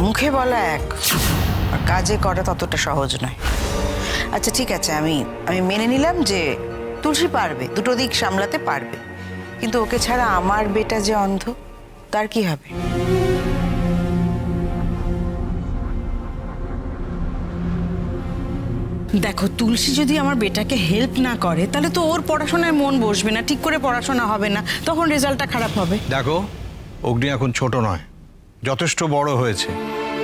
মুখে বলা এক, আর কাজে করা ততটা সহজ নয়। আচ্ছা ঠিক আছে, আমি মেনে নিলাম যে তুলসী পারবে, দুটো দিক সামলাতে পারবে, কিন্তু ওকে ছাড়া আমার বেটা যে অন্ধ, তার কি হবে? দেখো, তুলসী যদি আমার বেটাকে হেল্প না করে তাহলে তো ওর পড়াশোনায় মন বসবে না, ঠিক করে পড়াশোনা হবে না, তখন রেজাল্টটা খারাপ হবে। দেখো, অগ্নি এখন ছোট নয়, যথেষ্ট বড় হয়েছে।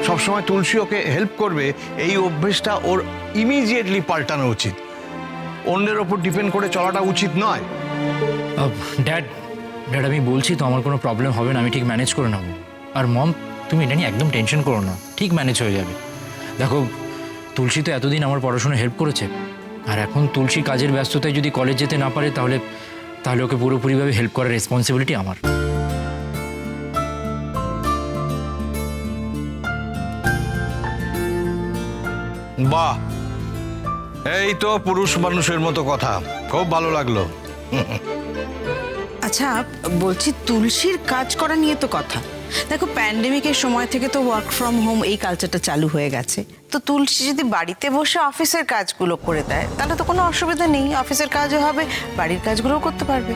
সবসময় তুলসী ওকে হেল্প করবে, এই অভ্যেসটা ওর ইমিডিয়েটলি পাল্টানো উচিত। অন্যের ওপর ডিপেন্ড করে চলাটা উচিত নয়। ড্যাড আমি বলছি তো আমার কোনো প্রবলেম হবে না, আমি ঠিক ম্যানেজ করে নেবো। আর মম, তুমি এটা নিয়ে একদম টেনশন করো না, ঠিক ম্যানেজ হয়ে যাবে। দেখো, তুলসী তো এতদিন আমার পড়াশোনা হেল্প করেছে, আর এখন তুলসী কাজের ব্যস্ততায় যদি কলেজ যেতে না পারে তাহলে ওকে পুরোপুরিভাবে হেল্প করার রেসপন্সিবিলিটি আমার। বাহ, এই তো পুরুষ মানুষের মতো কথা, খুব ভালো লাগলো। আচ্ছা বলছি, তুলসীর কাজ করা নিয়ে তো কথা। দেখো, প্যান্ডেমিকের সময় থেকে তো ওয়ার্ক ফ্রম হোম এই কালচারটা চালু হয়ে গেছে। তো তুলসী যদি বাড়িতে বসে অফিসের কাজগুলো করে দেয় তাহলে তো কোনো অসুবিধা নেই, অফিসের কাজও হবে, বাড়ির কাজগুলোও করতে পারবে।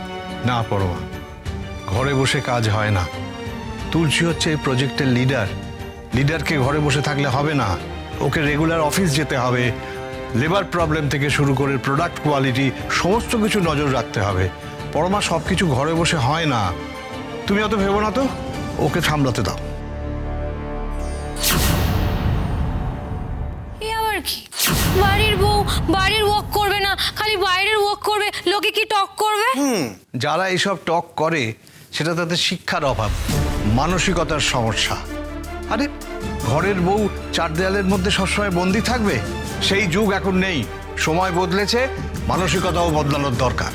না পরমা, ঘরে বসে কাজ হয় না। তুলসী হচ্ছে এই প্রজেক্টের লিডারকে ঘরে বসে থাকলে হবে না, ওকে রেগুলার অফিস যেতে হবে। লেবার প্রবলেম থেকে শুরু করে প্রোডাক্ট কোয়ালিটি সমস্ত কিছু নজর রাখতে হবে। পরমা, সব কিছু ঘরে বসে হয় না, তুমি অত ভেবো না তো, ওকে সামলাতে দাও। আবার কি বাড়ির বউ বাড়ির ওয়ার্ক করবে না, খালি বাইরের ওয়ার্ক করবে, লোকে কি টক করবে? যারা এইসব টক করে সেটা তাদের শিক্ষার অভাব, মানসিকতার সমস্যা। আরে ঘরের বউ চার দেয়ালের মধ্যে সবসময় বন্দি থাকবে? সেই যুগ এখন নেই, সময় বদলেছে, মানসিকতাও বদলানোর দরকার।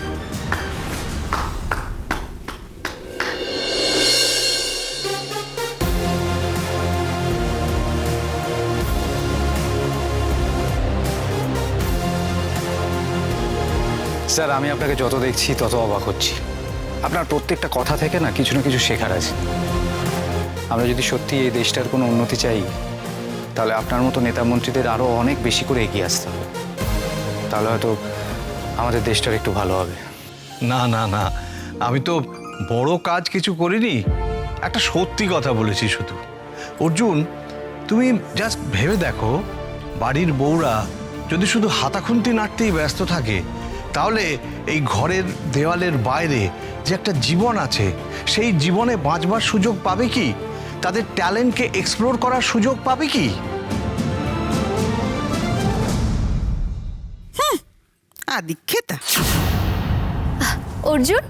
স্যার, আমি আপনাকে যত দেখছি তত অবাক হচ্ছি। আপনার প্রত্যেকটা কথা থেকে না কিছু শেখার আছে। আমরা যদি সত্যি এই দেশটার কোনো উন্নতি চাই, তাহলে আপনার মতো নেতা মন্ত্রীদের আরও অনেক বেশি করে এগিয়ে আসতে হবে, তাহলে হয়তো আমাদের দেশটার একটু ভালো হবে। না না না, আমি তো বড় কাজ কিছু করিনি, একটা সত্যি কথা বলেছি শুধু। অর্জুন, তুমি জাস্ট ভেবে দেখো, বাড়ির বউরা যদি শুধু হাতাখুন্তি নাড়তেই ব্যস্ত থাকে, তাহলে এই ঘরের দেওয়ালের বাইরে যে একটা জীবন আছে, সেই জীবনে বাঁচবার সুযোগ পাবে কি? তাদের ট্যালেন্টকে এক্সপ্লোর করার সুযোগ পাবে কি? আদিক্ষেতা। অর্জুন,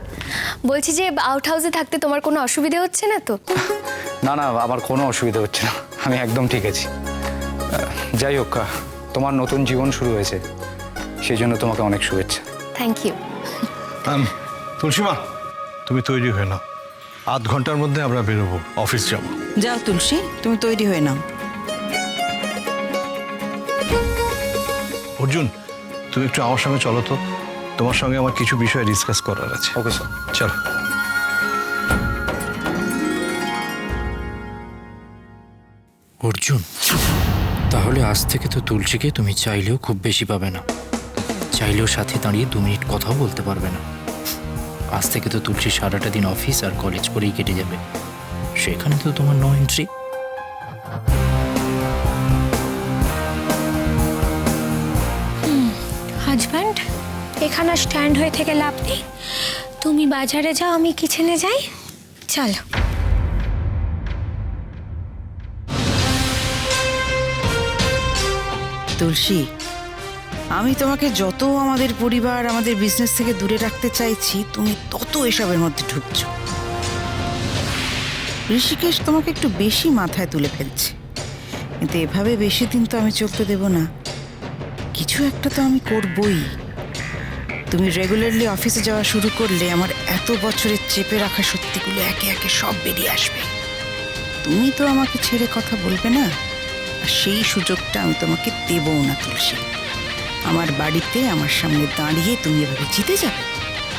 বলছি যে আউট হাউসে থাকতে তোমার কোনো অসুবিধা হচ্ছে না তো? না না, আমার কোনো অসুবিধা হচ্ছে না, আমি একদম ঠিক আছি। যাই হোক, তোমার নতুন জীবন শুরু হয়েছে, সেই জন্য তোমাকে অনেক শুভেচ্ছা। Thank you. তুলসীমা, তুমি তৈরি হয়ে নাও, আধ ঘন্টার মধ্যে আমরা বেরোবো, অফিস যাব। যাও তুলসী, তুমি তৈরি হয়ে নাও। অর্জুন, তুমি একটু আমার সঙ্গে চলো তো, তোমার সঙ্গে আমার কিছু বিষয় ডিসকাস করার আছে। ওকে স্যার, চলো। অর্জুন, তাহলে আজ থেকে তো তুলসীকে তুমি চাইলেও খুব বেশি পাবে না, চাইলেও সাথে দাঁড়িয়ে 2 মিনিট কথাও বলতে পারবে না। আজ থেকে তো তুলসী সারাটা দিন অফিস আর কলেজ করেই কেটে যাবে, সেখানে তো তোমার নো এন্ট্রি। হাজব্যান্ড, এখানে স্ট্যান্ড হয়ে থেকে লাভ নেই, তুমি বাজারে যাও, আমি কিচেনে যাই, চলো। তুলসী, আমি তোমাকে যত আমাদের পরিবার, আমাদের বিজনেস থেকে দূরে রাখতে চাইছি, তুমি তত এসবের মধ্যে ঢুকছো। ঋষিকেশ তোমাকে একটু বেশি মাথায় তুলে ফেলছে, কিন্তু এভাবে বেশি দিন তো আমি চলতে দেব না, কিছু একটা তো আমি করবই। তুমি রেগুলারলি অফিসে যাওয়া শুরু করলে আমার এত বছরের চেপে রাখা সত্যিগুলো একে একে সব বেরিয়ে আসবে। তুমি তো আমাকে ছেড়ে কথা বলবে না, আর সেই সুযোগটা আমি তোমাকে দেবও না তুলসী। আমার বাড়িতে আমার সামনে দাঁড়িয়ে তুমি এভাবে জিতে যাবে,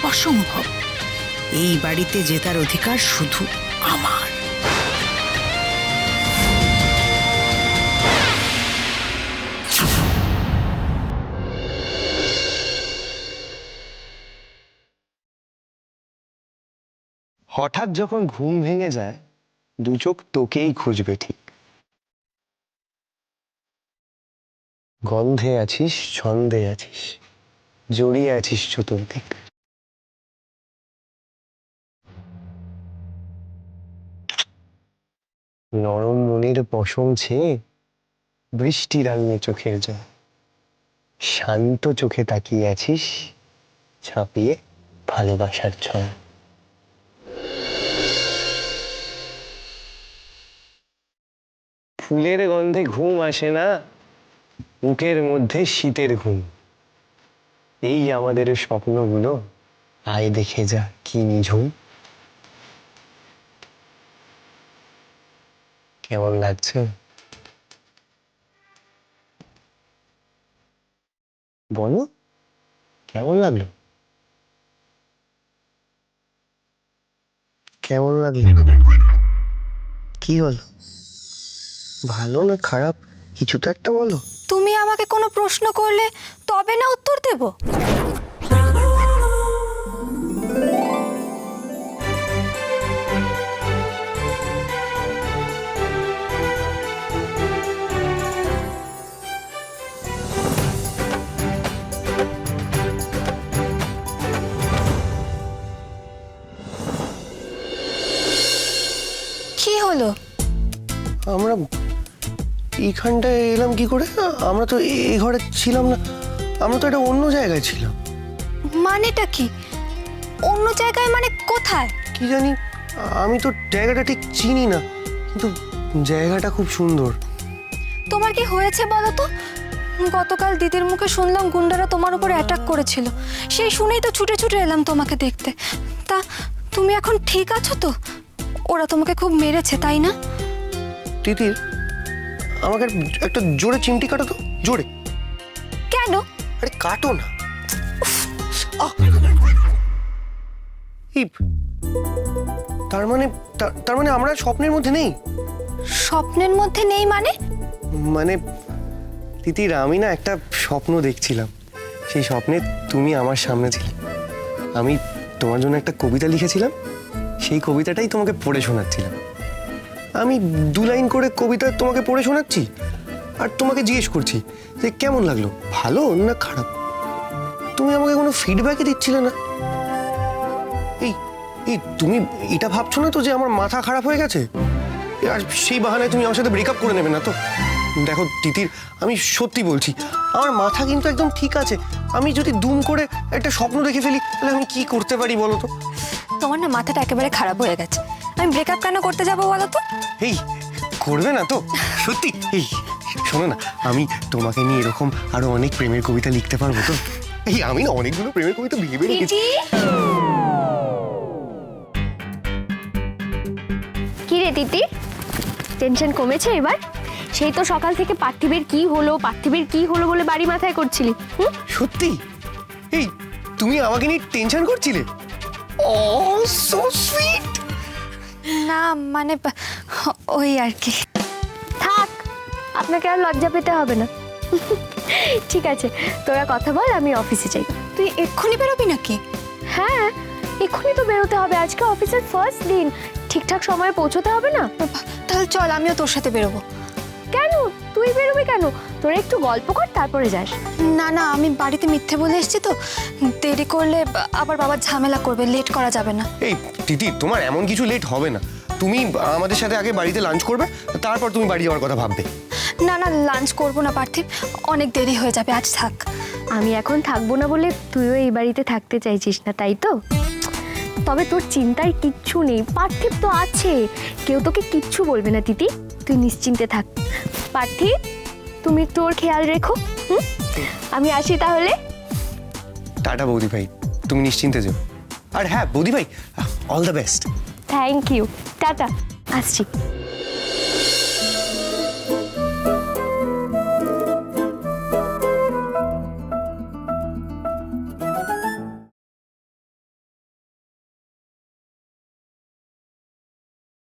অসম্ভব। এই বাড়িতে জেতার অধিকার শুধু আমার। হঠাৎ যখন ঘুম ভেঙে যায় দু চোখ তোকেই খুঁজবে ঠিক। গন্ধে আছিস, ছন্দে আছিস, জড়িয়ে আছিস চতুর্দিক। নরম মনের পশম ছেয়ে বৃষ্টি রাঙিয়ে চোখের জল, শান্ত চোখে তাকিয়ে আছিস ছাপিয়ে ভালোবাসার ছল। ফুলের গন্ধে ঘুম আসে না, মুখের মধ্যে শীতের ঘুম। এই আমাদের স্বপ্নগুলো, আয় দেখে যা কি নিঝুম। কেমন লাগছে? বলো, কেমন লাগলো? কেমন লাগলো? কি হলো? ভালো না খারাপ কিছু তো একটা বলো। তুমি আমাকে কোনো প্রশ্ন করলে তবে না উত্তর দেব। কি হলো? আমরা এইখানটায় এলাম কি করে? আমরা তো এই ঘরে ছিলাম না, আমরা তো একটা অন্য জায়গায় ছিলাম। মানেটা কি? অন্য জায়গায় মানে কোথায়? কি জানি, আমি তো জায়গাটা ঠিক চিনি না, কিন্তু জায়গাটা খুব সুন্দর। তোমার কি হয়েছে বলো তো? গতকাল দিদির মুখে শুনলাম গুন্ডারা তোমার উপরে অ্যাটাক করেছিল। সেই শুনেই তো ছুটে ছুটে এলাম তোমাকে দেখতে। তা তুমি এখন ঠিক আছো তো? ওরা তোমাকে খুব মেরেছে তাই না? তিতির, আমাকে একটা জোরে চিমটি কাটো তো, জোরে। কেন? আরে কাটো না। আহ! এই, তার মানে আমরা স্বপ্নের মধ্যে নেই? স্বপ্নের মধ্যে নেই মানে? মানে তিতির, আমি না একটা স্বপ্ন দেখছিলাম। সেই স্বপ্নে তুমি আমার সামনে ছিলে। আমি তোমার জন্য একটা কবিতা লিখেছিলাম, সেই কবিতাটাই তোমাকে পড়ে শোনাচ্ছিলাম। আমি 2 লাইন করে কবিতা তোমাকে পড়ে শোনাচ্ছি আর তোমাকে জিজ্ঞেস করছি যে কেমন লাগলো, ভালো না খারাপ। তুমি আমাকে কোনো ফিডব্যাকই দিচ্ছিলে না। এই এই তুমি এটা ভাবছো না তো যে আমার মাথা খারাপ হয়ে গেছে? আর সেই বাহানায় তুমি আমার সাথে ব্রেকআপ করে নেবে না তো? দেখো তিতির, আমি সত্যি বলছি, আমার মাথা কিন্তু একদম ঠিক আছে। আমি যদি দুম করে একটা স্বপ্ন দেখে ফেলি তাহলে আমি কি করতে পারি বলো তো? তোমার না মাথাটা একেবারে খারাপ হয়ে গেছে। আমি ব্রেকআপ কেন করতে যাবো বলো তো? এই করবে না তো সত্যি? এই শোনো না, আমি তোমাকে নিয়ে এরকম আরো অনেক প্রেমের কবিতা লিখতে পারবো তো? এই আমি না অনেকগুলো প্রেমের কবিতা ভেবে রেখেছি। কি রে তিতি, টেনশন কমেছে এবার? সেই তো সকাল থেকে পার্থিবের কি হলো বলে বাড়ি মাথায় করছিলি। সত্যি? এই তুমি আমাকে নিয়ে টেনশন করছিলে? ও সো সুইট। না মানে ওই আর কি। থাক, আপনাকে আর লজ্জা পেতে হবে না। ঠিক আছে, তোরা কথা বল, আমি অফিসে যাই। তুই এক্ষুনি বেরোবি নাকি? হ্যাঁ, এক্ষুনি তো বেরোতে হবে, আজকে অফিসের ফার্স্ট দিন, ঠিকঠাক সময়ে পৌঁছতে হবে না? তাহলে চল, আমিও তোর সাথে বেরোবো। কেন তুই বেরোবি কেন? তোরা একটু গল্প কর তারপরে যাস। না না, আমি বাড়িতে মিথ্যে বলে এসেছি তো, দেরি করলে আবার বাবা ঝামেলা করবে, লেট করা যাবে না। এই তিতি, তোমার এমন কিছু লেট হবে না। তুমি আমাদের সাথে আগে বাড়িতে লাঞ্চ করবে, তারপর তুমি বাড়ি যাওয়ার কথা ভাববে। না না, লাঞ্চ করবো না পার্থিব, অনেক দেরি হয়ে যাবে, আজ থাক। আমি এখন থাকবো না বলে তুইও এই বাড়িতে থাকতে চাইছিস না, তাই তো? তবে তোর চিন্তার কিচ্ছু নেই, পার্থিব তো আছে, কেউ তোকে কিচ্ছু বলবে না তিতি, তুই নিশ্চিন্তে থাক। পার্থিব, তুমি তোর খেয়াল রেখো। আমি আসি তাহলে। টাটা বৌদি ভাই, তুমি নিশ্চিন্তে যাও। আর হ্যাঁ বৌদি ভাই, all the best. Thank you, tata, আসছি।